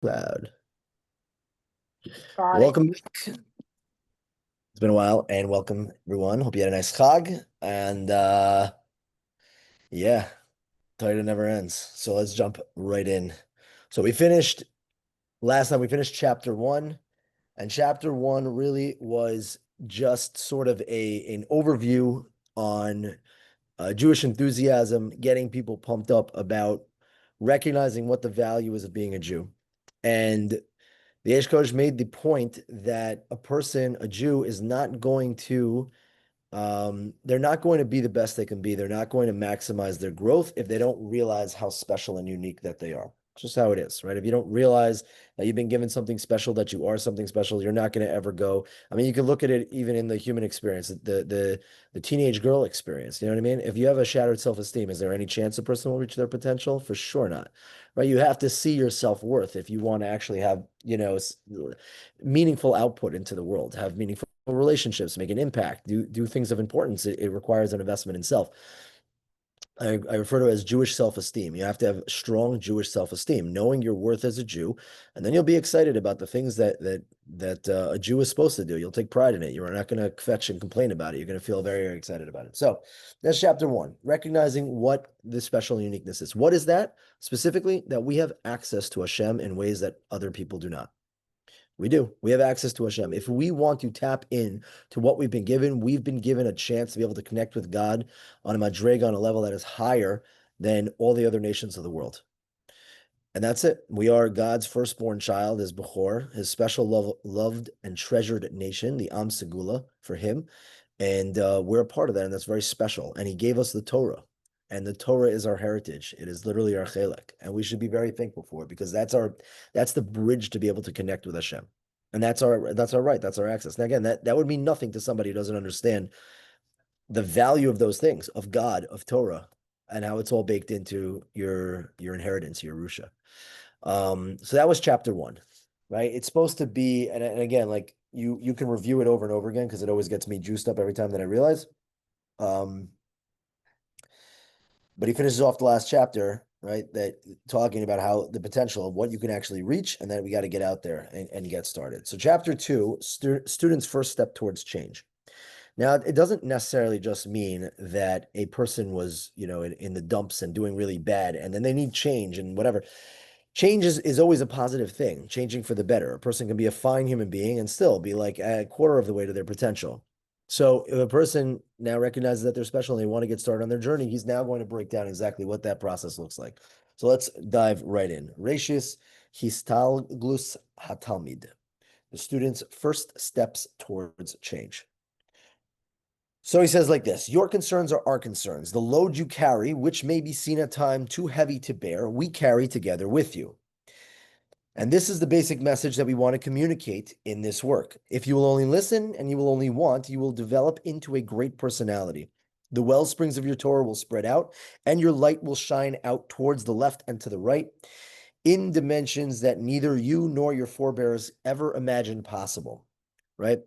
Cloud. Got it. Welcome back. It's been a while, and welcome everyone. Hope you had a nice Chag. And yeah, Torah never ends. So let's jump right in. So we finished last time. We finished chapter one, and chapter one really was just sort of an overview on Jewish enthusiasm, getting people pumped up about recognizing what the value is of being a Jew, and the Eish Kodesh made the point that a person, a Jew, is not going to, they're not going to be the best they can be. They're not going to maximize their growth if they don't realize how special and unique that they are. It's just how it is, right? If you don't realize that you've been given something special, that you are something special, you're not going to ever go. I mean, you can look at it even in the human experience, the teenage girl experience. You know what I mean? If you have a shattered self-esteem, is there any chance a person will reach their potential? For sure not. Right? You have to see your self-worth if you want to actually have, meaningful output into the world, have meaningful relationships, make an impact, do things of importance. It requires an investment in self. I refer to it as Jewish self-esteem. You have to have strong Jewish self-esteem, knowing your worth as a Jew, and then you'll be excited about the things that a Jew is supposed to do. You'll take pride in it. You're not going to fetch and complain about it. You're going to feel very, very excited about it. So that's chapter one, recognizing what the special uniqueness is. What is that? Specifically, that we have access to Hashem in ways that other people do not. We do. We have access to Hashem. If we want to tap in to what we've been given a chance to be able to connect with God on a madrega, on a level that is higher than all the other nations of the world. And that's it. We are God's firstborn child, his Bechor, his special loved and treasured nation, the Am Segula for him. And we're a part of that, and that's very special. And he gave us the Torah. And the Torah is our heritage. It is literally our chelek. And we should be very thankful for it because that's the bridge to be able to connect with Hashem. And that's our right. That's our access. Now again, that would mean nothing to somebody who doesn't understand the value of those things, of God, of Torah, and how it's all baked into your inheritance, your Rusha. So that was chapter one, right? It's supposed to be, and again, like you can review it over and over again because it always gets me juiced up every time that I realize. Um, but he finishes off the last chapter, right? That talking about how the potential of what you can actually reach, and then we got to get out there and get started. So chapter two, students' first step towards change. Now, it doesn't necessarily just mean that a person was, in the dumps and doing really bad, and then they need change and whatever. Change is always a positive thing, changing for the better. A person can be a fine human being and still be like a quarter of the way to their potential. So if a person now recognizes that they're special and they want to get started on their journey, he's now going to break down exactly what that process looks like. So let's dive right in. Rashis Histalglus Hatalmid, the student's first steps towards change. So he says like this, your concerns are our concerns. The load you carry, which may be seen at time too heavy to bear, we carry together with you. And this is the basic message that we want to communicate in this work. If you will only listen and you will only want, you will develop into a great personality. The well springs of your Torah will spread out, and your light will shine out towards the left and to the right in dimensions that neither you nor your forebears ever imagined possible, right?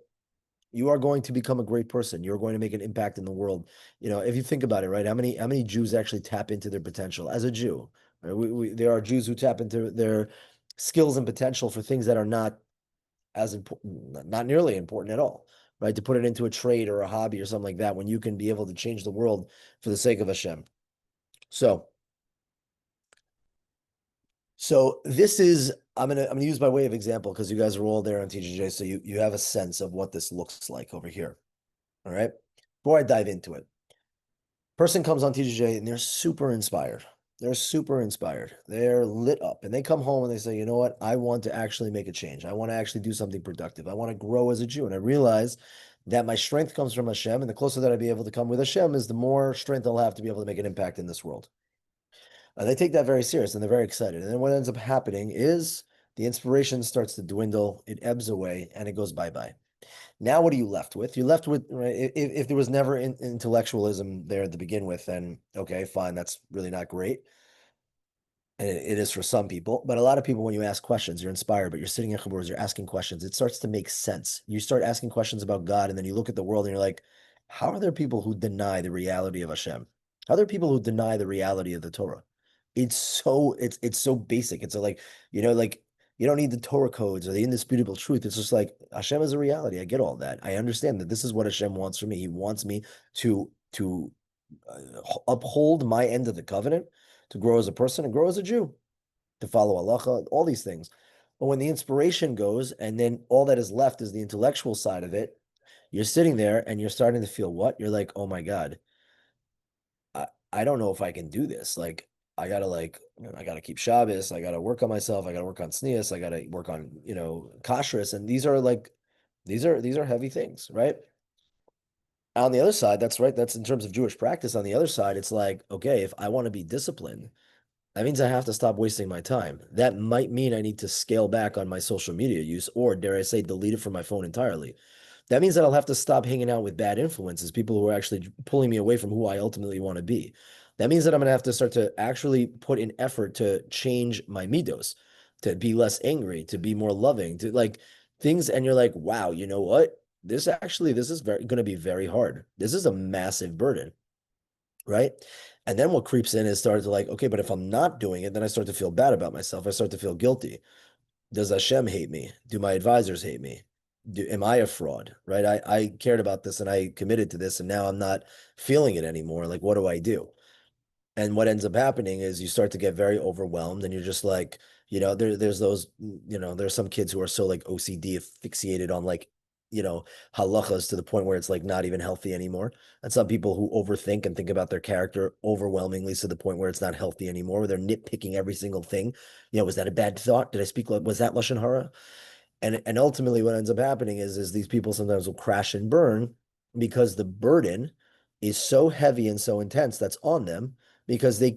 You are going to become a great person. You're going to make an impact in the world. If you think about it, right? How many Jews actually tap into their potential as a Jew? Right? There are Jews who tap into their skills and potential for things that are not as important, not nearly important at all, right? To put it into a trade or a hobby or something like that, when you can be able to change the world for the sake of Hashem. So, so this is I'm gonna use by way of example because you guys are all there on TGJ, so you have a sense of what this looks like over here. All right. Before I dive into it, person comes on TGJ and they're super inspired. They're super inspired. They're lit up and they come home and they say, you know what? I want to actually make a change. I want to actually do something productive. I want to grow as a Jew. And I realize that my strength comes from Hashem. And the closer that I be able to come with Hashem is the more strength I'll have to be able to make an impact in this world. They take that very serious and they're very excited. And then what ends up happening is the inspiration starts to dwindle, it ebbs away, and it goes bye-bye. Now, what are you left with? You're left with, right, if there was never intellectualism there to begin with, then okay, fine, that's really not great. And it is for some people, but a lot of people, when you ask questions, you're inspired, but you're sitting in Chaburs, you're asking questions, it starts to make sense. You start asking questions about God, and then you look at the world and you're like, how are there people who deny the reality of Hashem? How are there people who deny the reality of the Torah? It's so basic. It's like, like You don't need the Torah codes or the indisputable truth. It's just like Hashem is a reality. I get all that. I understand that this is what Hashem wants from me. He wants me to uphold my end of the covenant, to grow as a person and grow as a Jew, to follow halacha, all these things. But when the inspiration goes, and then all that is left is the intellectual side of it, you're sitting there and you're starting to feel what? You're like, oh my God, I don't know if I can do this. Like, I gotta keep Shabbos. I gotta work on myself. I gotta work on tznius. I gotta work on, kashrus. And these are heavy things, right? On the other side, that's right. That's in terms of Jewish practice. On the other side, it's like, okay, if I want to be disciplined, that means I have to stop wasting my time. That might mean I need to scale back on my social media use, or dare I say, delete it from my phone entirely. That means that I'll have to stop hanging out with bad influences, people who are actually pulling me away from who I ultimately want to be. That means that I'm going to have to start to actually put in effort to change my midos, to be less angry, to be more loving, to like things. And you're like, wow, you know what? This is going to be very hard. This is a massive burden, right? And then what creeps in is started to like, okay, but if I'm not doing it, then I start to feel bad about myself. I start to feel guilty. Does Hashem hate me? Do my advisors hate me? Am I a fraud? Right? I cared about this and I committed to this and now I'm not feeling it anymore. Like, what do I do? And what ends up happening is you start to get very overwhelmed and you're just like, there's those, there's some kids who are so like OCD fixated on like, halachas to the point where it's like not even healthy anymore. And some people who overthink and think about their character overwhelmingly to the point where it's not healthy anymore, where they're nitpicking every single thing. Was that a bad thought? Did I speak? Was that Lashon Hara? And ultimately what ends up happening is these people sometimes will crash and burn because the burden is so heavy and so intense that's on them because they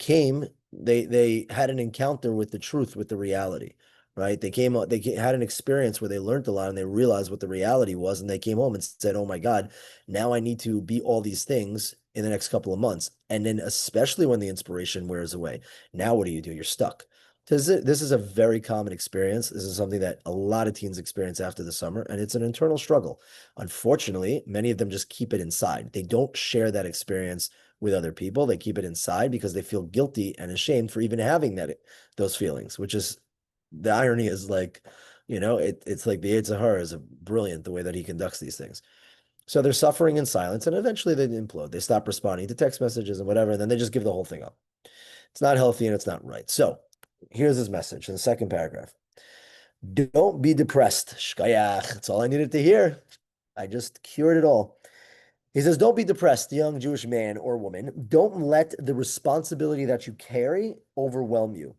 had an encounter with the truth, with the reality, right? Had an experience where they learned a lot and they realized what the reality was, and they came home and said, oh my God, now I need to be all these things in the next couple of months. And then especially when the inspiration wears away, now what do? You're stuck. This is a very common experience. This is something that a lot of teens experience after the summer, and it's an internal struggle. Unfortunately, many of them just keep it inside. They don't share that experience with other people. They keep it inside because they feel guilty and ashamed for even having those feelings, which is the irony is like, it's like the Yetzer Hara is brilliant the way that he conducts these things. So they're suffering in silence, and eventually they implode. They stop responding to text messages and whatever, and then they just give the whole thing up. It's not healthy and it's not right. So here's his message in the second paragraph. Don't be depressed. Shkayach. That's all I needed to hear. I just cured it all. He says, don't be depressed, young Jewish man or woman. Don't let the responsibility that you carry overwhelm you.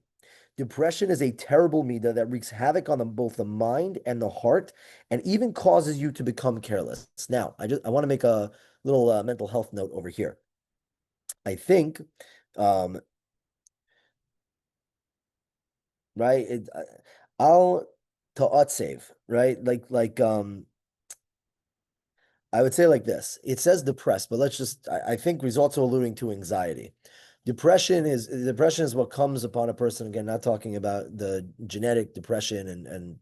Depression is a terrible midah that wreaks havoc on both the mind and the heart, and even causes you to become careless. Now, I want to make a little mental health note over here. I think um, right? I'll save, right? I would say like this. It says depressed, but I think he's also alluding to anxiety. Depression is what comes upon a person. Again, not talking about the genetic depression and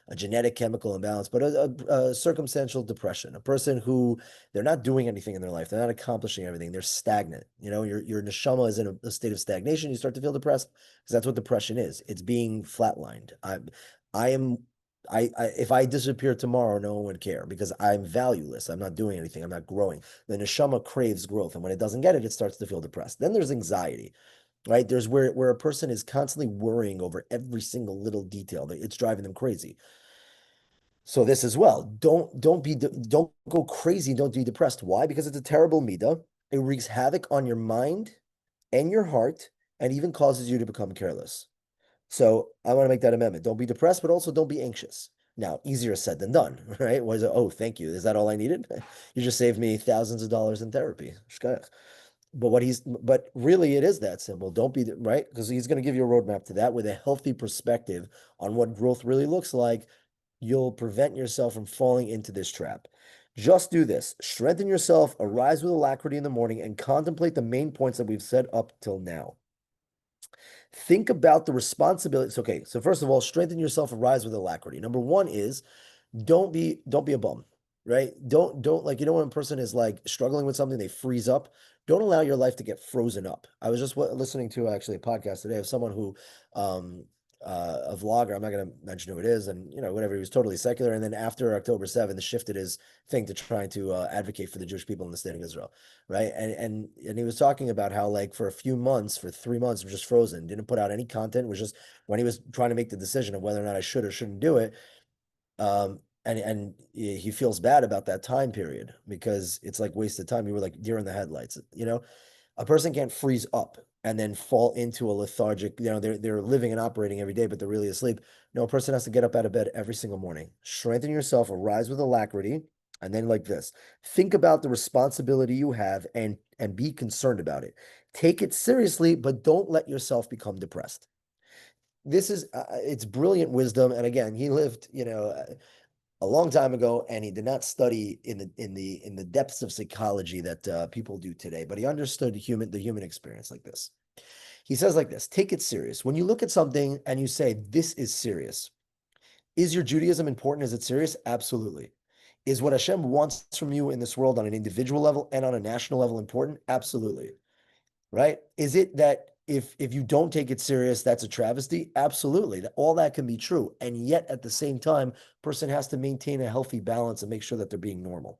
a genetic chemical imbalance, but a circumstantial depression. A person who they're not doing anything in their life, they're not accomplishing everything, they're stagnant. Your neshama is in a state of stagnation. You start to feel depressed because that's what depression is. It's being flatlined. I am if I disappear tomorrow, no one would care because I'm valueless. I'm not doing anything. I'm not growing. The neshama craves growth, and when it doesn't get it, it starts to feel depressed. Then there's anxiety, right? There's where a person is constantly worrying over every single little detail. It's driving them crazy. So this as well. Don't go crazy. Don't be depressed. Why? Because it's a terrible midah. It wreaks havoc on your mind and your heart, and even causes you to become careless. So I want to make that amendment. Don't be depressed, but also don't be anxious. Now, easier said than done, right? Was it, oh, thank you. Is that all I needed? You just saved me thousands of dollars in therapy. But really it is that simple. Don't be, right? Because he's going to give you a roadmap to that with a healthy perspective on what growth really looks like. You'll prevent yourself from falling into this trap. Just do this. Strengthen yourself, arise with alacrity in the morning, and contemplate the main points that we've said up till now. Think about the responsibilities. Okay, so first of all, strengthen yourself and rise with alacrity. Number one is don't be a bum, right? Don't like when a person is like struggling with something, they freeze up. Don't allow your life to get frozen up. I was just listening to actually a podcast today of someone who a vlogger. I'm not going to mention who it is, and whatever. He was totally secular, and then after October 7th, shifted his thing to trying to advocate for the Jewish people in the state of Israel, right? And he was talking about how like for a few months, for 3 months, it was just frozen, didn't put out any content. It was just when he was trying to make the decision of whether or not I should or shouldn't do it. And he feels bad about that time period because it's like wasted time. You were like deer in the headlights, a person can't freeze up and then fall into a lethargic, they're living and operating every day, but they're really asleep. No, a person has to get up out of bed every single morning, strengthen yourself, arise with alacrity, and then like this. Think about the responsibility you have and be concerned about it. Take it seriously, but don't let yourself become depressed. This is it's brilliant wisdom. And again, he lived, a long time ago, and he did not study in the depths of psychology that people do today, but he understood the human experience like this. He says like this: take it serious. When you look at something and you say, "This is serious," is your Judaism important? Is it serious? Absolutely. Is what Hashem wants from you in this world on an individual level and on a national level important? Absolutely. Right? Is it that if you don't take it serious, that's a travesty? Absolutely. All that can be true. And yet at the same time, person has to maintain a healthy balance and make sure that they're being normal.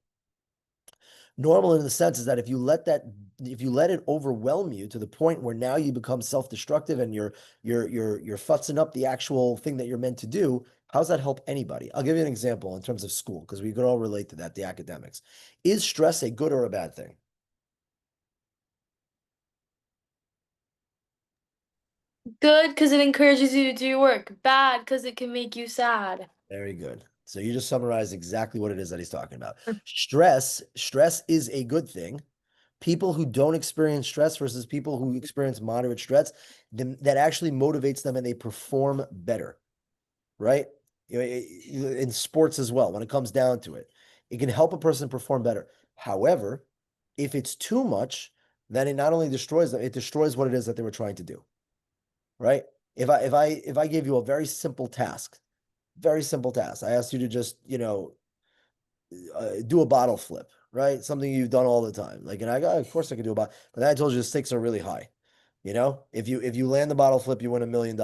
Normal in the sense is that if you let it overwhelm you to the point where now you become self-destructive and you're futzing up the actual thing that you're meant to do, how's that help anybody? I'll give you an example in terms of school, because we could all relate to that, the academics. Is stress a good or a bad thing? Good because it encourages you to do your work. Bad because it can make you sad. Very good. So you just summarized exactly what it is that he's talking about. Stress is a good thing. People who don't experience stress versus people who experience moderate stress, that actually motivates them and they perform better, right? In sports as well, when it comes down to it, it can help a person perform better. However, if it's too much, then it not only destroys them, it destroys what it is that they were trying to do, right? If I gave you a very simple task. I asked you to just, do a bottle flip, right? Something you've done all the time. Like, and I go, of course I could do a bottle, but then I told you the stakes are really high. If you land the bottle flip, you win $1 million.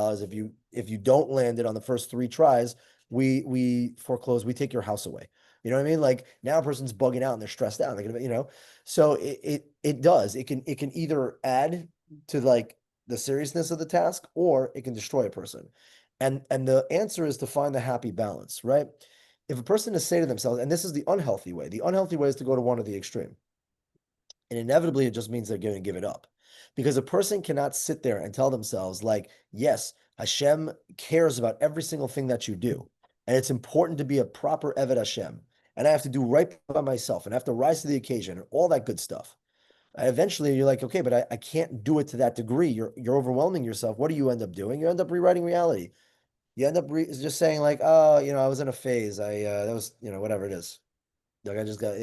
If you don't land it on the first 3 tries, we foreclose, we take your house away. You know what I mean? Like now a person's bugging out and they're stressed out. They're gonna. So it does. It can either add to like the seriousness of the task or it can destroy a person. And the answer is to find the happy balance, right? If a person is say to themselves, and this is the unhealthy way is to go to one or the extreme. And inevitably, it just means they're going to give it up. Because a person cannot sit there and tell themselves, like, yes, Hashem cares about every single thing that you do. And it's important to be a proper Eved Hashem. And I have to do right by myself and I have to rise to the occasion and all that good stuff. And eventually, you're like, okay, but I can't do it to that degree. You're overwhelming yourself. What do you end up doing? You end up rewriting reality. You end up just saying, like, oh, I was in a phase. That was, whatever it is. Like, I just got,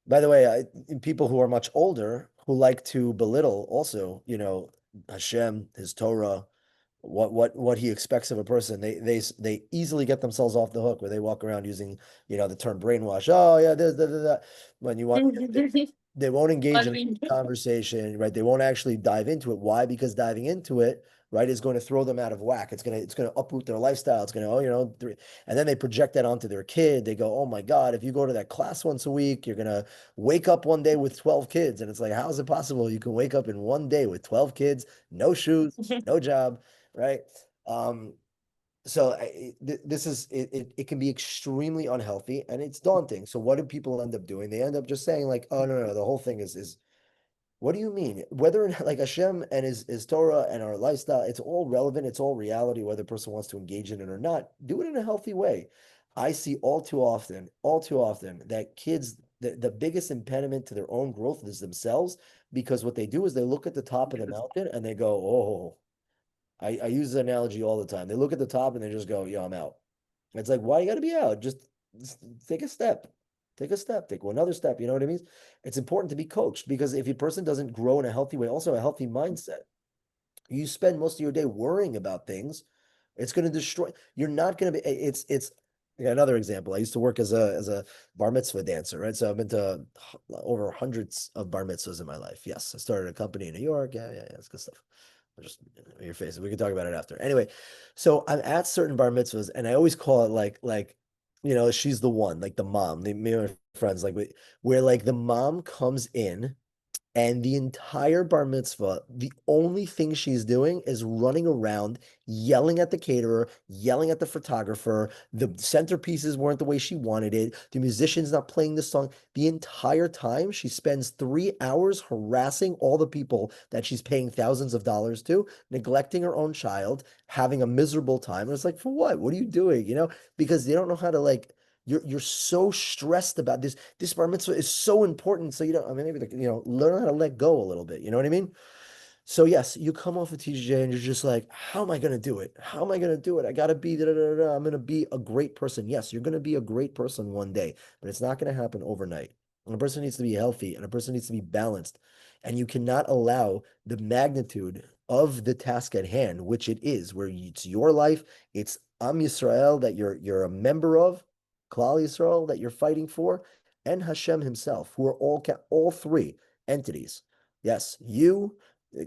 by the way, people who are much older who like to belittle also, Hashem, his Torah, what he expects of a person, they easily get themselves off the hook where they walk around using, the term brainwash. Oh yeah, this, that. When you want, they won't engage in Funny. a conversation, right? They won't actually dive into it. Why? Because diving into it, right, is going to throw them out of whack. It's gonna uproot their lifestyle. It's gonna, and then they project that onto their kid. They go, oh my God, if you go to that class once a week, you're gonna wake up one day with 12 kids. And it's like, how is it possible you can wake up in one day with 12 kids, no shoes, no job, right? Um, so this is it can be extremely unhealthy and it's daunting. So what do people end up doing? They end up just saying like, oh no, the whole thing is what do you mean? Whether or not, like Hashem and his Torah and our lifestyle, it's all relevant, it's all reality, whether a person wants to engage in it or not. Do it in a healthy way. I see all too often that kids, the biggest impediment to their own growth is themselves, because what they do is they look at the top of the mountain and they go, oh, I use the analogy all the time. They look at the top and they just go, "Yo, I'm out." It's like, why you got to be out? Just take a step, take another step. You know what I mean? It's important to be coached because if a person doesn't grow in a healthy way, also a healthy mindset, you spend most of your day worrying about things. It's going to destroy. You're not going to be. It's. Yeah, another example. I used to work as a bar mitzvah dancer, right? So I've been to over hundreds of bar mitzvahs in my life. Yes, I started a company in New York. Yeah, it's good stuff. Just your face. We can talk about it after. Anyway, so I'm at certain bar mitzvahs, and I always call it she's the one, like the mom. Me and my friends, where like the mom comes in and the entire bar mitzvah, the only thing she's doing is running around, yelling at the caterer, yelling at the photographer. The centerpieces weren't the way she wanted it. The musician's not playing the song. The entire time, she spends 3 hours harassing all the people that she's paying thousands of dollars to, neglecting her own child, having a miserable time. And it's like, for what? What are you doing? Because they don't know how to you're so stressed about this. This bar mitzvah is so important. So you don't, I mean, maybe learn how to let go a little bit. You know what I mean? So yes, you come off of TJ and you're just like, how am I gonna do it? How am I gonna do it? I gotta be da, da, da, da. I'm gonna be a great person. Yes, you're gonna be a great person one day, but it's not gonna happen overnight. And a person needs to be healthy and a person needs to be balanced. And you cannot allow the magnitude of the task at hand, which it is, where it's your life, it's Am Yisrael that you're a member of, Klal Yisrael that you're fighting for, and Hashem himself, who are all three entities. Yes, you,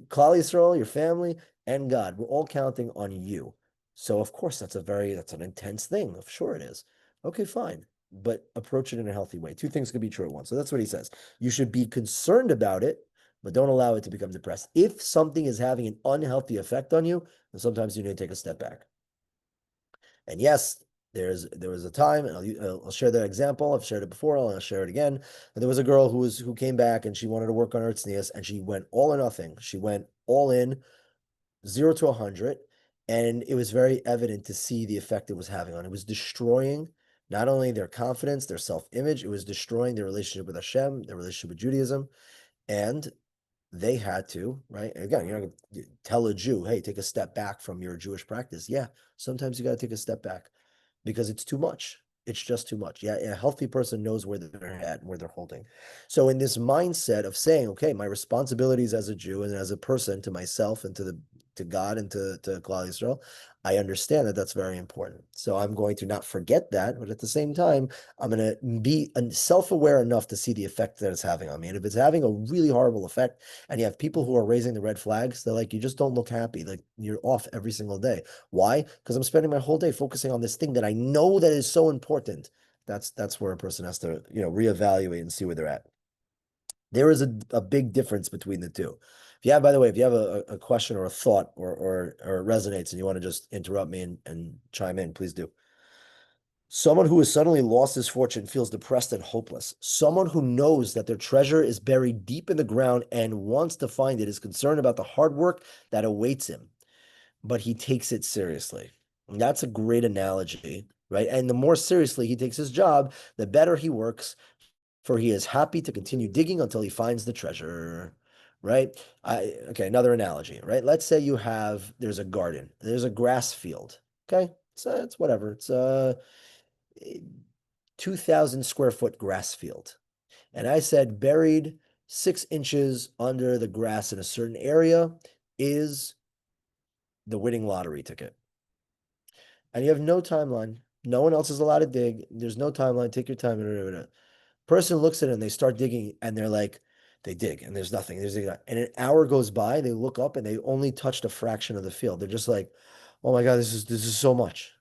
Klal Yisrael, your family, and God. We're all counting on you. So of course that's an intense thing. Sure it is. Okay, fine. But approach it in a healthy way. Two things could be true at once. So that's what he says. You should be concerned about it, but don't allow it to become depressed. If something is having an unhealthy effect on you, then sometimes you need to take a step back. And yes, there was a time, and I'll share that example. I've shared it before. I'll share it again. And there was a girl who came back and she wanted to work on her tznius, and she went all or nothing. She went all in, 0 to 100, and it was very evident to see the effect it was having on. It was destroying not only their confidence, their self-image. It was destroying their relationship with Hashem, their relationship with Judaism, and they had to, right? Again, you're not going to tell a Jew, hey, take a step back from your Jewish practice. Yeah, sometimes you got to take a step back because it's too much. It's just too much. Yeah, a healthy person knows where they're at and where they're holding. So in this mindset of saying, okay, my responsibilities as a Jew and as a person to myself and to God and to Klal Yisrael, I understand that that's very important. So I'm going to not forget that, but at the same time, I'm going to be self-aware enough to see the effect that it's having on me. And if it's having a really horrible effect, and you have people who are raising the red flags, they're like, you just don't look happy. Like you're off every single day. Why? Because I'm spending my whole day focusing on this thing that I know that is so important. That's where a person has to, reevaluate and see where they're at. There is a big difference between the two. If you have, by the way, if you have a question or a thought or it resonates and you want to just interrupt me and chime in, please do. Someone who has suddenly lost his fortune feels depressed and hopeless. Someone who knows that their treasure is buried deep in the ground and wants to find it is concerned about the hard work that awaits him, but he takes it seriously. And that's a great analogy, right? And the more seriously he takes his job, the better he works, for he is happy to continue digging until he finds the treasure, right? Okay, another analogy, right? Let's say there's a garden, there's a grass field, okay? So it's whatever. It's 2,000 square foot grass field. And I said buried 6 inches under the grass in a certain area is the winning lottery ticket. And you have no timeline. No one else is allowed to dig. There's no timeline. Take your time. Person looks at it and they start digging and they're like, they dig and there's nothing. And an hour goes by. They look up and they only touched a fraction of the field. They're just like, oh my God, this is so much.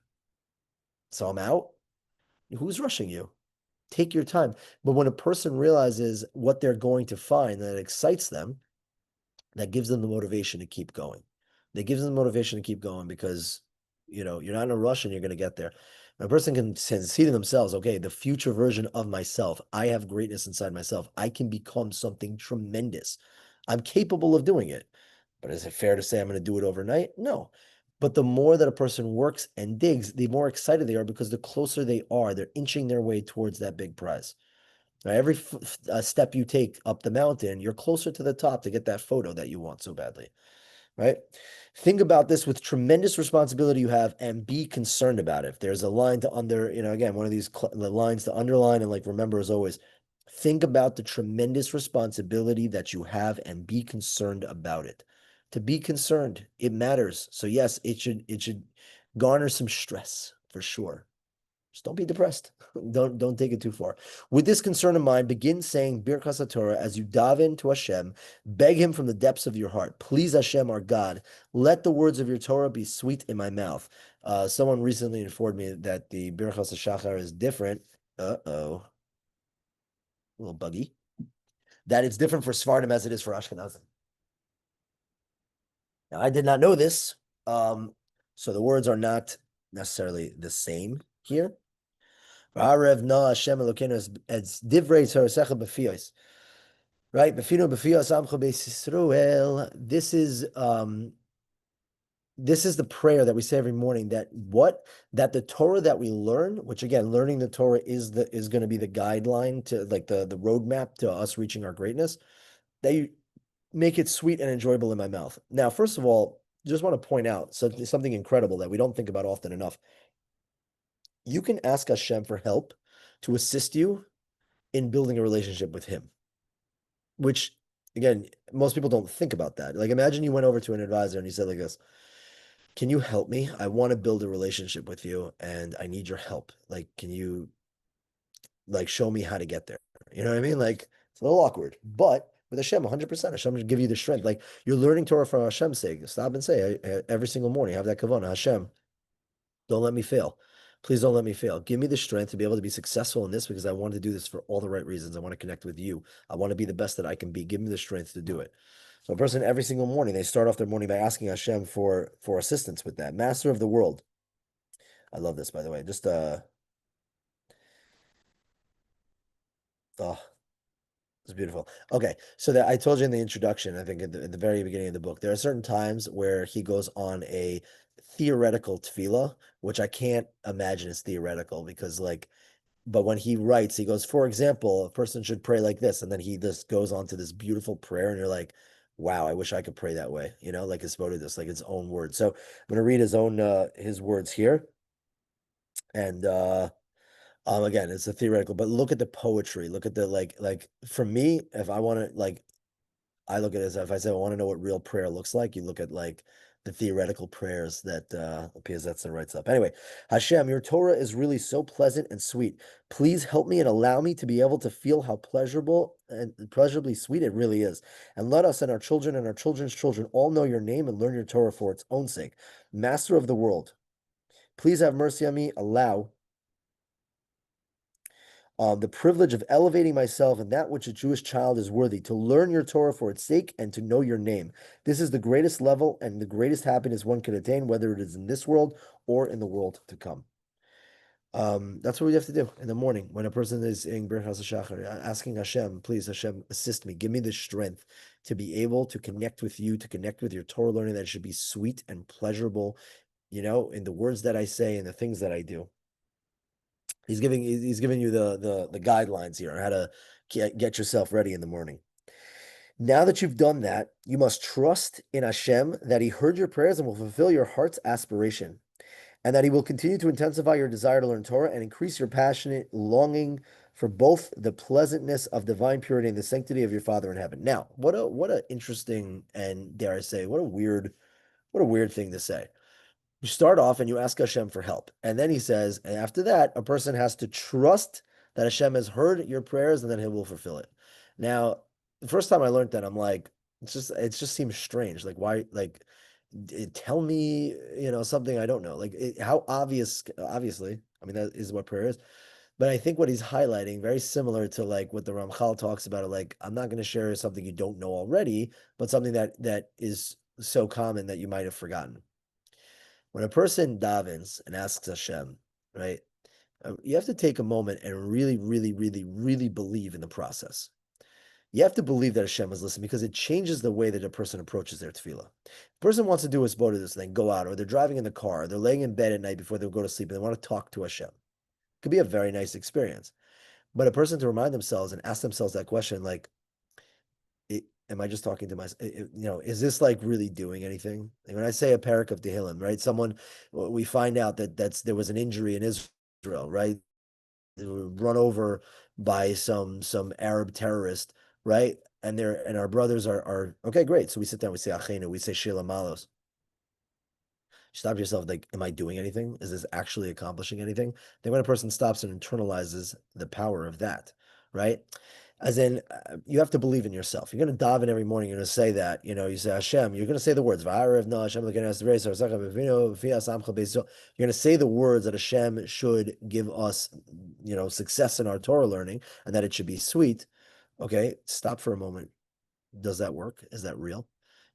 So I'm out. Who's rushing you? Take your time. But when a person realizes what they're going to find that excites them, that gives them the motivation to keep going. That gives them the motivation to keep going because you're not in a rush and you're going to get there. A person can see to themselves, okay, the future version of myself, I have greatness inside myself. I can become something tremendous. I'm capable of doing it. But is it fair to say I'm going to do it overnight? No. But the more that a person works and digs, the more excited they are because the closer they are, they're inching their way towards that big prize. Now, every step you take up the mountain, you're closer to the top to get that photo that you want so badly, right? Think about this with tremendous responsibility you have and be concerned about it. If there's a line to again, one of these the lines to underline and remember as always, think about the tremendous responsibility that you have and be concerned about it. To be concerned, it matters. So yes, it should garner some stress for sure. Just don't be depressed. Don't take it too far. With this concern in mind, begin saying Birkas Torah as you daven to Hashem. Beg Him from the depths of your heart. Please, Hashem, our God, let the words of your Torah be sweet in my mouth. Someone recently informed me that the Birkas Shachar is different. A little buggy. That it's different for Sephardim as it is for Ashkenazim. Now, I did not know this. So the words are not necessarily the same here. Right? This is the prayer that we say every morning, that the Torah that we learn, which again, learning the Torah is going to be the guideline to like the roadmap to us reaching our greatness, that you make it sweet and enjoyable in my mouth. Now, first of all, just want to point out something incredible that we don't think about often enough. You can ask Hashem for help to assist you in building a relationship with Him, which again, most people don't think about that. Like, imagine you went over to an advisor and you said like this, can you help me? I want to build a relationship with you and I need your help. Like, can you like show me how to get there? You know what I mean? Like, it's a little awkward, but with Hashem, 100%, Hashem will give you the strength. Like, you're learning Torah for Hashem's sake. Stop and say every single morning, have that kavanah, Hashem, don't let me fail. Please don't let me fail. Give me the strength to be able to be successful in this because I want to do this for all the right reasons. I want to connect with you. I want to be the best that I can be. Give me the strength to do it. So a person every single morning, they start off their morning by asking Hashem for assistance with that. Master of the world. I love this, by the way. Just oh, it's beautiful. Okay, so that I told you in the introduction, I think at the very beginning of the book, there are certain times where he goes on a theoretical tefillah, which I can't imagine is theoretical because like, but when he writes, he goes, for example, a person should pray like this, and then he just goes on to this beautiful prayer, and you're like, wow, I wish I could pray that way, you know, like it's voted this, like his own words. So I'm gonna read his words here, and again, it's a theoretical, but look at the poetry. Look at the like for me, if I want to like I look at it as if I say I want to know what real prayer looks like, you look at like the theoretical prayers that Piazetza writes up. Anyway, Hashem, your Torah is really so pleasant and sweet. Please help me and allow me to be able to feel how pleasurable and pleasurably sweet it really is. And let us and our children and our children's children all know your name and learn your Torah for its own sake. Master of the world, please have mercy on me. Allow the privilege of elevating myself and that which a Jewish child is worthy, to learn your Torah for its sake and to know your name. This is the greatest level and the greatest happiness one can attain, whether it is in this world or in the world to come. That's what we have to do in the morning when a person is in Birchas HaShachar, asking Hashem, please, Hashem, assist me. Give me the strength to be able to connect with you, to connect with your Torah learning, that it should be sweet and pleasurable, you know, in the words that I say and the things that I do. He's giving you the guidelines here on how to get yourself ready in the morning. Now that you've done that, you must trust in Hashem that He heard your prayers and will fulfill your heart's aspiration, and that He will continue to intensify your desire to learn Torah and increase your passionate longing for both the pleasantness of divine purity and the sanctity of your Father in heaven. Now, what a interesting and dare I say, what a weird thing to say. You start off and you ask Hashem for help. And then he says, and after that, a person has to trust that Hashem has heard your prayers and then He will fulfill it. Now, the first time I learned that, I'm like, it just seems strange. Like, why, like, tell me, you know, something I don't know. Like, how obviously, I mean, that is what prayer is. But I think what he's highlighting, very similar to like what the Ramchal talks about, like, I'm not going to share something you don't know already, but something that is so common that you might have forgotten. When a person davens and asks Hashem, right, you have to take a moment and really, really, really, really believe in the process. You have to believe that Hashem is listening because it changes the way that a person approaches their tefillah. A person wants to do a sport of this thing, go out, or they're driving in the car, or they're laying in bed at night before they go to sleep, and they want to talk to Hashem. It could be a very nice experience. But a person to remind themselves and ask themselves that question, like, am I just talking to myself? You know, is this like really doing anything? Like when I say a parak of Tehillim, right? We find out that there was an injury in Israel, right? They were run over by some Arab terrorist, right? And our brothers are okay, great. So we sit down, we say Achenu, we say Shila Malos. stop yourself, like, am I doing anything? Is this actually accomplishing anything? Then when a person stops and internalizes the power of that, right? As in, you have to believe in yourself. You're going to daven every morning. You're going to say that. You say Hashem. You're going to say the words. You're going to say the words that Hashem should give us, success in our Torah learning, and that it should be sweet. Okay, stop for a moment. Does that work? Is that real?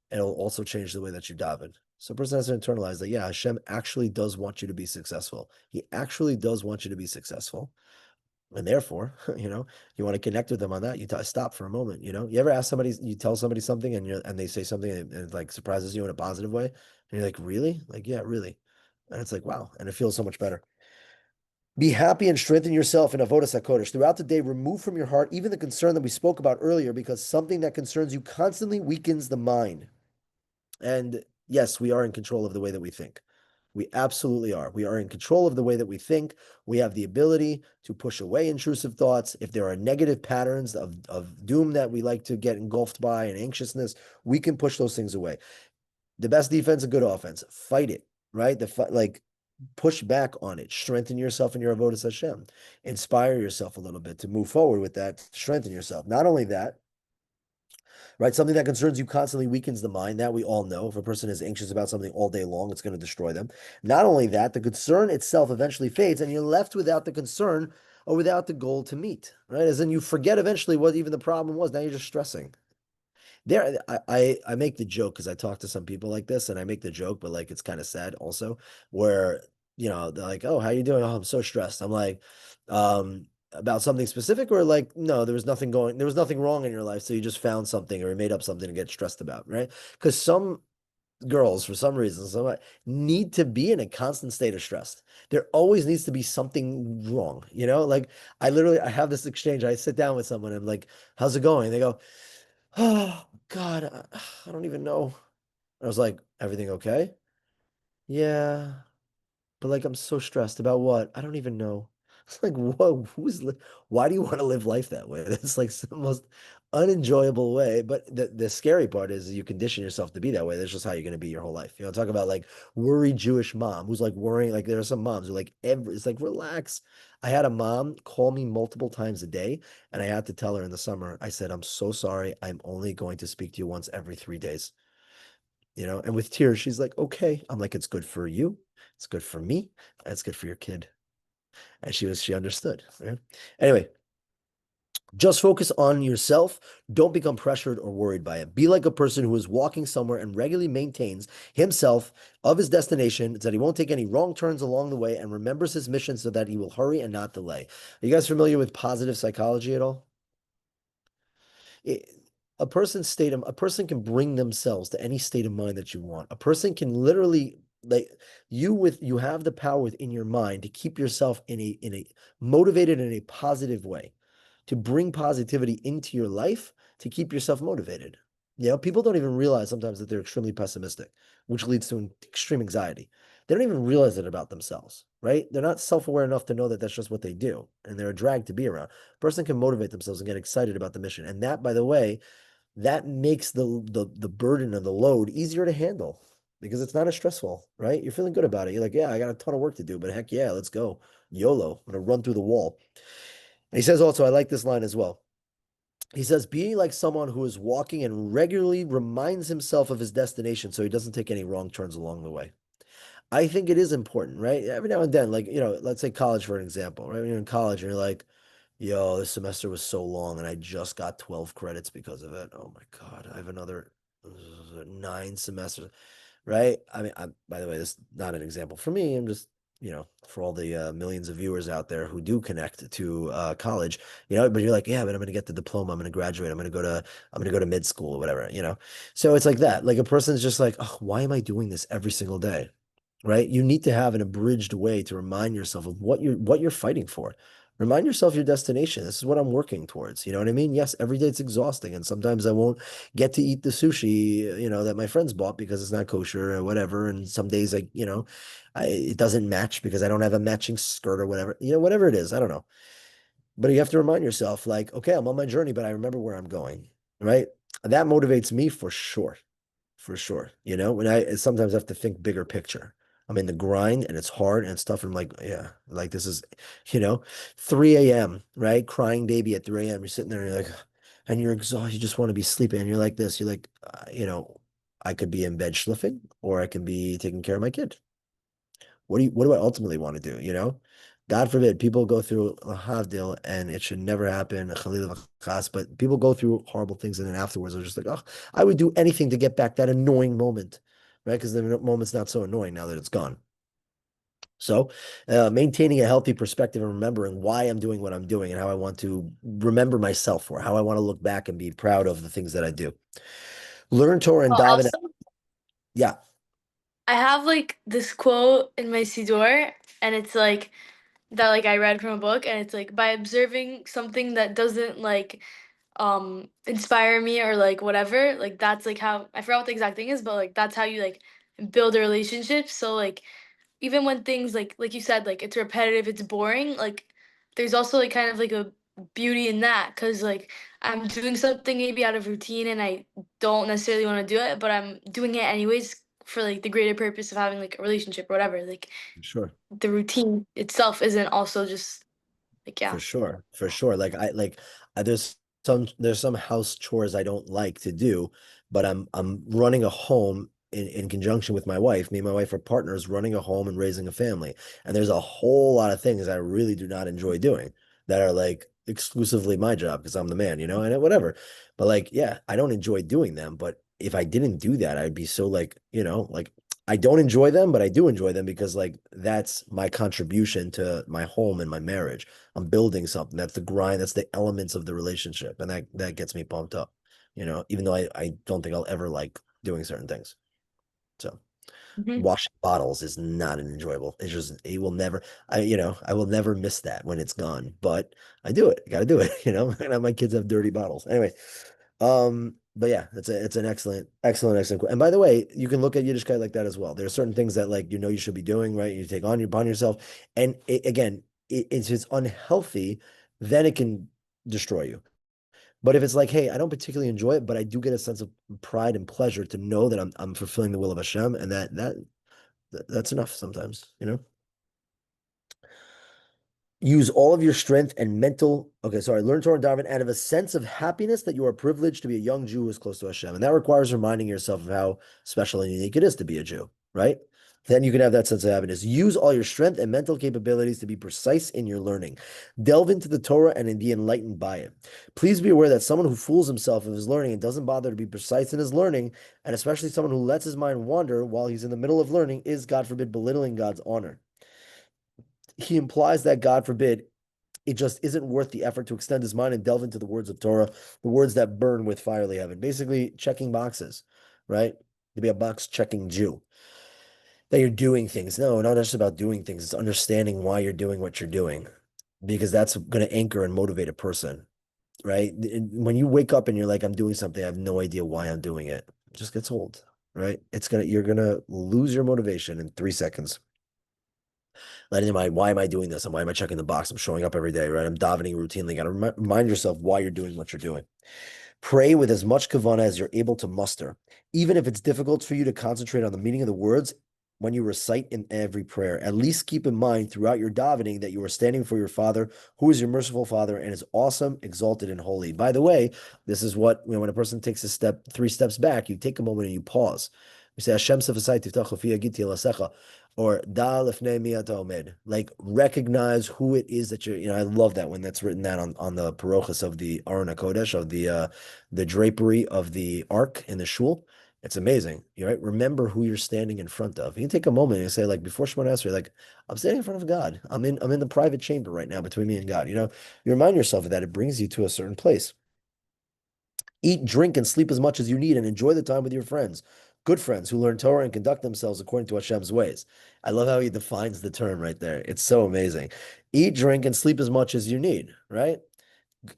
And it'll also change the way that you daven. So a person has to internalize that, yeah, Hashem actually does want you to be successful. He actually does want you to be successful. And therefore, you want to connect with them on that. You stop for a moment. You ever ask somebody, you tell somebody something, and they say something, and it like surprises you in a positive way, and you're like, really? Like, yeah, really. And it's like, wow, and it feels so much better. Be happy and strengthen yourself in avodas hakodesh throughout the day. Remove from your heart even the concern that we spoke about earlier, because something that concerns you constantly weakens the mind. And yes, we are in control of the way that we think. We absolutely are. We are in control of the way that we think. We have the ability to push away intrusive thoughts. If there are negative patterns of doom that we like to get engulfed by and anxiousness, we can push those things away. The best defense, a good offense. Fight it, right? Like push back on it. Strengthen yourself in your avodas Hashem. Inspire yourself a little bit to move forward with that. Strengthen yourself. Not only that, right? Something that concerns you constantly weakens the mind. That we all know. If a person is anxious about something all day long, it's going to destroy them. Not only that, the concern itself eventually fades, and you're left without the concern or without the goal to meet, right? As in you forget eventually what even the problem was. Now you're just stressing. I make the joke because I talk to some people like this, and I make the joke, but like it's kind of sad also, where they're like, "Oh, how you doing?" "Oh, I'm so stressed." I'm like, about something specific, or like, no, there was nothing wrong in your life, so you just found something or you made up something to get stressed about, right? Because some girls, for some reason, need to be in a constant state of stress. There always needs to be something wrong, Like I have this exchange. I sit down with someone and I'm like, "How's it going?" They go, "Oh God, I don't even know." I was like, "Everything okay?" "Yeah, but like I'm so stressed about what? I don't even know." It's like, whoa, why do you want to live life that way? That's like the most unenjoyable way. But the scary part is you condition yourself to be that way. That's just how you're going to be your whole life. Talk about like worried Jewish mom who's like worrying. Like there are some moms who like it's like, relax. I had a mom call me multiple times a day, and I had to tell her in the summer, I said, "I'm so sorry. I'm only going to speak to you once every 3 days." And with tears, she's like, "Okay." I'm like, "It's good for you. It's good for me. And it's good for your kid." And she understood. Right? Anyway, just focus on yourself. Don't become pressured or worried by it. Be like a person who is walking somewhere and regularly maintains himself of his destination so that he won't take any wrong turns along the way, and remembers his mission so that he will hurry and not delay. Are you guys familiar with positive psychology at all? it, a person can bring themselves to any state of mind that you want. A person can literally, like, you have the power within your mind to keep yourself in a motivated in a positive way, to bring positivity into your life, to keep yourself motivated. People don't even realize sometimes that they're extremely pessimistic, which leads to extreme anxiety. They don't even realize it about themselves, right? They're not self-aware enough to know that that's just what they do, and they're a drag to be around. A person can motivate themselves and get excited about the mission, and that, by the way, that makes the burden and the load easier to handle because it's not as stressful, right? You're feeling good about it. You're like, yeah, I got a ton of work to do, but heck yeah, let's go. YOLO, I'm gonna run through the wall. And he says also, I like this line as well. He says, being like someone who is walking and regularly reminds himself of his destination so he doesn't take any wrong turns along the way. I think it is important, right? Every now and then, like, let's say college for an example, right? When you're in college and you're like, yo, this semester was so long and I just got 12 credits because of it. Oh my God, I have another 9 semesters, right? I mean, by the way, this is not an example for me. I'm just, for all the millions of viewers out there who do connect to college, but you're like, yeah, but I'm going to get the diploma. I'm going to graduate. I'm going to go to mid school or whatever. So it's like that. Like a person's just like, oh, why am I doing this every single day? Right? You need to have an abridged way to remind yourself of what you're fighting for. Remind yourself your destination. This is what I'm working towards. You know what I mean? Yes, every day it's exhausting, and sometimes I won't get to eat the sushi, that my friends bought because it's not kosher or whatever. And some days, it doesn't match because I don't have a matching skirt or whatever. Whatever it is, I don't know. But you have to remind yourself, like, okay, I'm on my journey, but I remember where I'm going. Right? That motivates me for sure, for sure. When I sometimes have to think bigger picture. I'm in the grind and it's hard and stuff. And I'm like, yeah, like this is, you know, 3 a.m., right? Crying baby at 3 a.m. You're sitting there and you're like, and you're exhausted. You just want to be sleeping. And you're like this. You're like, I could be in bed schliffing or I can be taking care of my kid. What do I ultimately want to do? God forbid people go through a havdil and it should never happen, Khalil v'chas, but people go through horrible things and then afterwards they're just like, oh, I would do anything to get back that annoying moment, right? Because the moment's not so annoying now that it's gone. So, maintaining a healthy perspective and remembering why I'm doing what I'm doing and how I want to remember myself or how I want to look back and be proud of the things that I do. Learn Torah and Well, daven. also, Yeah, I have like this quote in my Sidor, and it's like that like I read from a book, and it's like by observing something that doesn't like inspire me or like whatever, like that's like how I forgot what the exact thing is, but like that's how you like build a relationship. So like even when things like you said, like it's repetitive, it's boring, like there's also like kind of like a beauty in that because like I'm doing something maybe out of routine and I don't necessarily want to do it, but I'm doing it anyways for like the greater purpose of having like a relationship or whatever. Like sure. the routine itself isn't also just like yeah. For sure, for sure. There's some house chores I don't like to do, but I'm running a home in conjunction with my wife. Me and my wife are partners running a home and raising a family. And there's a whole lot of things I really do not enjoy doing that are like exclusively my job because I'm the man, and whatever. But like, yeah, I don't enjoy doing them. But if I didn't do that, I'd be so like, like I don't enjoy them, but I do enjoy them because like that's my contribution to my home and my marriage. I'm building something. That's the grind. That's the elements of the relationship. And that gets me pumped up, even though I don't think I'll ever like doing certain things. So Hmm. washing bottles is not an enjoyable. It's just it will never I will never miss that when it's gone. But I do it. I gotta do it, And my kids have dirty bottles. Anyway, but yeah, it's an excellent. And by the way, you can look at Yiddishkeit like that as well. There are certain things that like you should be doing, right? You take upon yourself, and again, it's just unhealthy, then it can destroy you. But if it's like, hey, I don't particularly enjoy it, but I do get a sense of pride and pleasure to know that I'm fulfilling the will of Hashem, and that's enough sometimes. Use all of your strength and learn Torah and daven out of a sense of happiness that you are privileged to be a young Jew who is close to Hashem. And that requires reminding yourself of how special and unique it is to be a Jew, right? Then you can have that sense of happiness. Use all your strength and mental capabilities to be precise in your learning. Delve into the Torah and be enlightened by it. Please be aware that someone who fools himself of his learning and doesn't bother to be precise in his learning, and especially someone who lets his mind wander while he's in the middle of learning, is, God forbid, belittling God's honor. He implies that, God forbid, it just isn't worth the effort to extend his mind and delve into the words of Torah, the words that burn with fiery heaven. Basically, checking boxes, right? To be a box checking Jew. That you're doing things. No, not just about doing things. It's understanding why you're doing what you're doing, because that's going to anchor and motivate a person, right? When you wake up and you're like, I'm doing something, I have no idea why I'm doing it. It just gets old, right? You're gonna lose your motivation in 3 seconds. Letting in mind, why am I doing this? And why am I checking the box? I'm showing up every day, right? I'm davening routinely. Got to remind yourself why you're doing what you're doing. Pray with as much kavana as you're able to muster, even if it's difficult for you to concentrate on the meaning of the words when you recite in every prayer. At least keep in mind throughout your davening that you are standing for your Father, who is your merciful Father and is awesome, exalted, and holy. By the way, this is what, when a person takes 3 steps back, you take a moment and you pause. We say, Hashem sefasai tiftachu fi agiti lasecha, or da lefnei mi ata omed. Like, recognize who it is that you're. I love that when that's written that on the parochas of the Aron HaKodesh, of the drapery of the ark in the shul. It's amazing. You right. Remember who you're standing in front of. You can take a moment and say, like, before Shemona Esrei, like, I'm standing in front of God. I'm in the private chamber right now between me and God. You remind yourself of that. It brings you to a certain place. Eat, drink, and sleep as much as you need, and enjoy the time with your friends. Good friends who learn Torah and conduct themselves according to Hashem's ways. I love how he defines the term right there. It's so amazing. Eat, drink, and sleep as much as you need, right?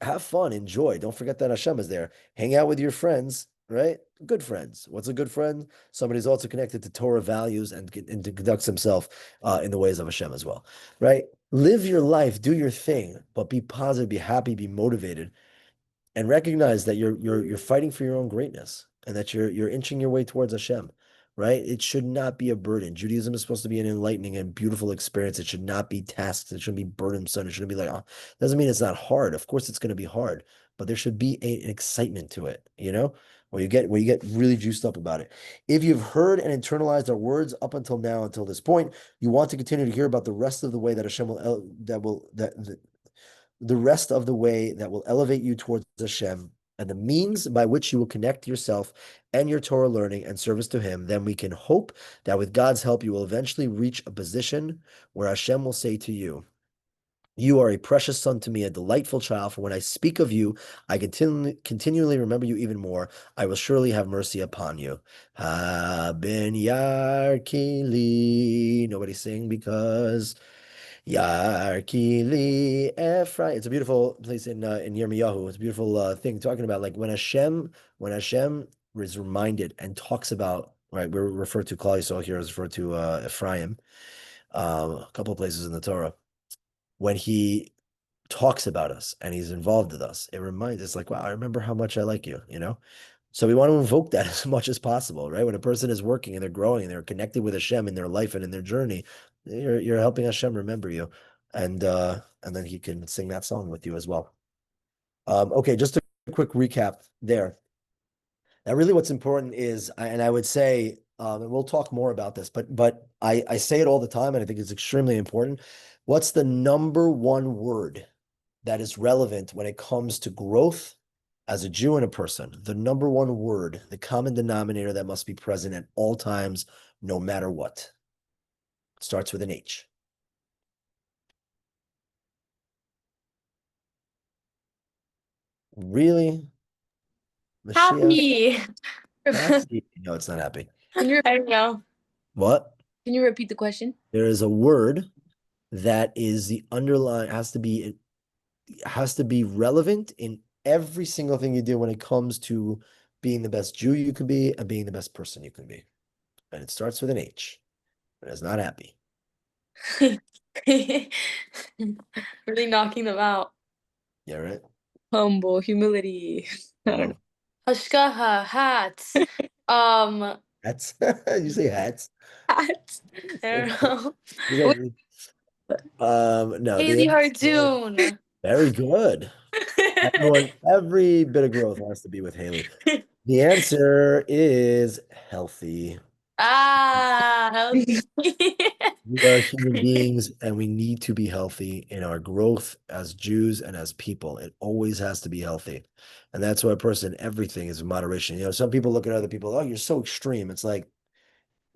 Have fun, enjoy. Don't forget that Hashem is there. Hang out with your friends, right? Good friends. What's a good friend? Somebody who's also connected to Torah values and conducts himself in the ways of Hashem as well, right? Live your life, do your thing, but be positive, be happy, be motivated, and recognize that you're fighting for your own greatness and that you're inching your way towards Hashem. right? It should not be a burden. Judaism is supposed to be an enlightening and beautiful experience. It should not be tasks. It shouldn't be burdensome. It shouldn't be like, oh, doesn't mean it's not hard. Of course, it's going to be hard, but there should be an excitement to it, where you get really juiced up about it. If you've heard and internalized our words up until now, until this point, you want to continue to hear about the rest of the way that Hashem the rest of the way that will elevate you towards Hashem and the means by which you will connect yourself and your Torah learning and service to Him, then we can hope that with God's help, you will eventually reach a position where Hashem will say to you, "You are a precious son to me, a delightful child. For when I speak of you, I continually remember you even more. I will surely have mercy upon you." Ha ben yarkili. Nobody sing because Yarkili Ephraim. It's a beautiful place in Yirmiyahu. It's a beautiful thing talking about like when Hashem is reminded and talks about, right. We're referred to Klal Yisrael here is referred to Ephraim, a couple of places in the Torah. When he talks about us and he's involved with us, it reminds us like, wow, I remember how much I like you. So we want to invoke that as much as possible, right? When a person is working and they're growing and they're connected with Hashem in their life and in their journey, you're helping Hashem remember you, and then He can sing that song with you as well. Okay, just a quick recap there. Now, really, what's important is, and I would say, and we'll talk more about this, but I say it all the time, and I think it's extremely important. What's the number one word that is relevant when it comes to growth as a Jew and a person? The number one word, the common denominator that must be present at all times, no matter what. It starts with an H. Really? Mashiach? Happy. Happy? No, it's not happy. I don't know. What? Can you repeat the question? There is a word that is the underlying, has to be relevant in every single thing you do when it comes to being the best Jew you can be and being the best person you can be. And it starts with an H. It is not happy. Really knocking them out. Yeah, right? Humble, humility. I don't know. Hashkaha, hats. Hats. You say hats. Hats. I don't know. No, Haley Hardoon. very good. Every bit of growth has to be with Haley. The answer is healthy. Healthy. We are human beings and we need to be healthy in our growth as Jews and as people. It always has to be healthy. And that's why a person, everything is in moderation. Some people look at other people, oh, you're so extreme. It's like,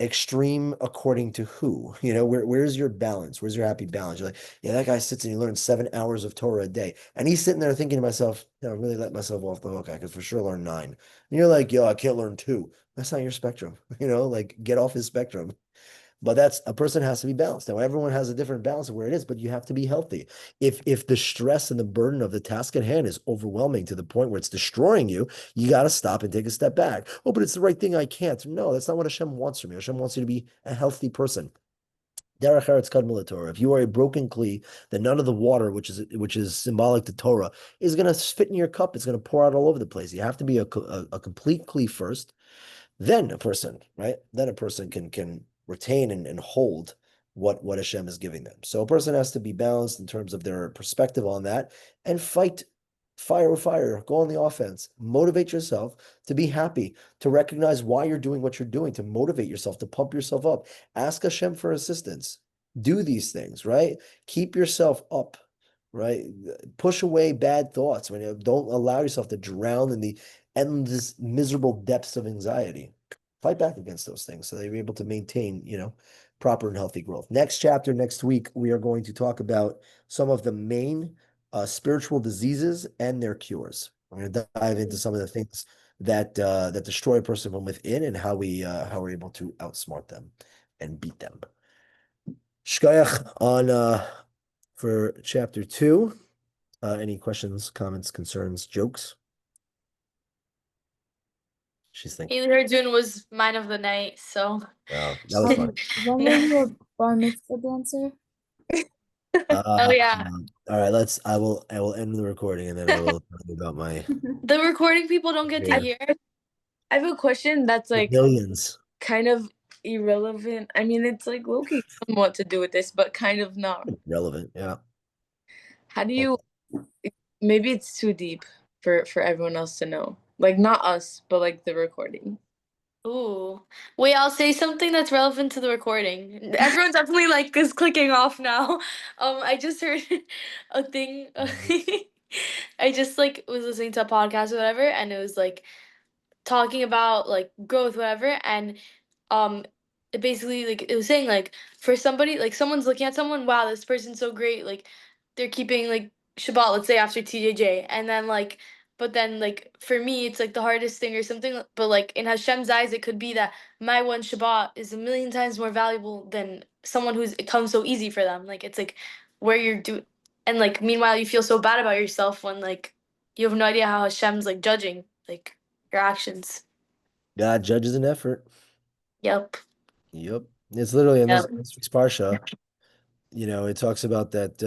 extreme according to who? Where's your balance? Where's your happy balance? You're like, yeah, that guy sits and he learns 7 hours of Torah a day. And he's sitting there thinking to myself, really let myself off the hook. I could for sure learn 9. And you're like, yo, I can't learn 2. That's not your spectrum. Like get off his spectrum. But that's a person has to be balanced. Now, everyone has a different balance of where it is, but you have to be healthy. If the stress and the burden of the task at hand is overwhelming to the point where it's destroying you, you got to stop and take a step back. Oh, but it's the right thing. I can't. No, that's not what Hashem wants from you. Hashem wants you to be a healthy person. Derech Eretz Kadmul Torah. If you are a broken kli, then none of the water, which is symbolic to Torah, is going to fit in your cup. It's going to pour out all over the place. You have to be a complete kli first. Then a person, right? Then a person can retain and hold what Hashem is giving them. So a person has to be balanced in terms of their perspective on that and fight fire with fire, go on the offense, motivate yourself to be happy, to recognize why you're doing what you're doing, to motivate yourself, to pump yourself up, ask Hashem for assistance, do these things, right? Keep yourself up, right? Push away bad thoughts. Don't allow yourself to drown in the endless miserable depths of anxiety. Fight back against those things so that you're able to maintain, proper and healthy growth. Next chapter, next week, we are going to talk about some of the main spiritual diseases and their cures. We're going to dive into some of the things that destroy a person from within and how we're able to outsmart them and beat them. Shkoyach on for chapter 2. Any questions, comments, concerns, jokes? She's thinking. Haley Hardoon was mine of the night, so. Wow, that was fun. When were you a bar mitzvah dancer? Oh yeah. All right, I will end the recording and then I will tell you about my The recording people don't get to Yeah. hear. I have a question that's like, millions. kind of irrelevant. I mean, it's like low-key somewhat to do with this, but kind of not. Relevant, yeah. How do you, maybe it's too deep for everyone else to know. Like not us, but like the recording. Ooh. Wait, I'll say something that's relevant to the recording. Everyone's definitely like is clicking off now. I just heard a thing. I just like was listening to a podcast or whatever, and it was like talking about like growth, whatever, and it basically like it was saying like for somebody like someone's looking at someone, wow, this person's so great, like they're keeping like Shabbat, let's say after TJJ, and then like but then like for me it's like the hardest thing or something, but like in Hashem's eyes it could be that my one Shabbat is a million times more valuable than someone who's it comes so easy for them. Like it's like where you're do and like meanwhile you feel so bad about yourself when like you have no idea how Hashem's like judging like your actions. God judges an effort. Yep. Yep. It's literally in Yep. this week's Parsha, it talks about that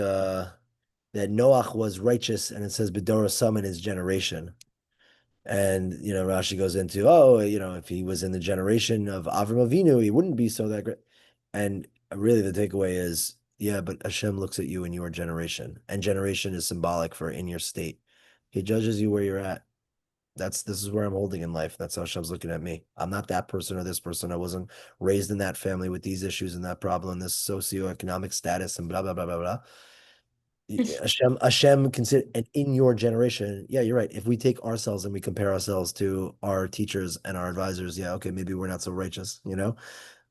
that Noach was righteous, and it says Bedorah some in his generation. And Rashi goes into, if he was in the generation of Avram Avinu, he wouldn't be so that great. And really the takeaway is, yeah, but Hashem looks at you in your generation, and generation is symbolic for in your state. He judges you where you're at. This is where I'm holding in life. That's how Hashem's looking at me. I'm not that person or this person. I wasn't raised in that family with these issues and that problem, this socioeconomic status, and blah blah blah blah blah. Hashem consider, and in your generation, yeah, you're right. If we take ourselves and we compare ourselves to our teachers and our advisors, yeah, okay, maybe we're not so righteous,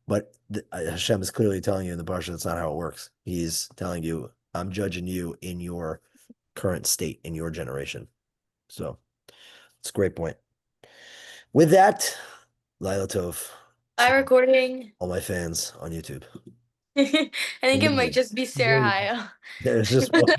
But Hashem is clearly telling you in the parsha that's not how it works. He's telling you, I'm judging you in your current state, in your generation. So it's a great point. With that, Lila Tov, Hi, recording. all my fans on YouTube. I think it might just be Sarah Haya. There's just one.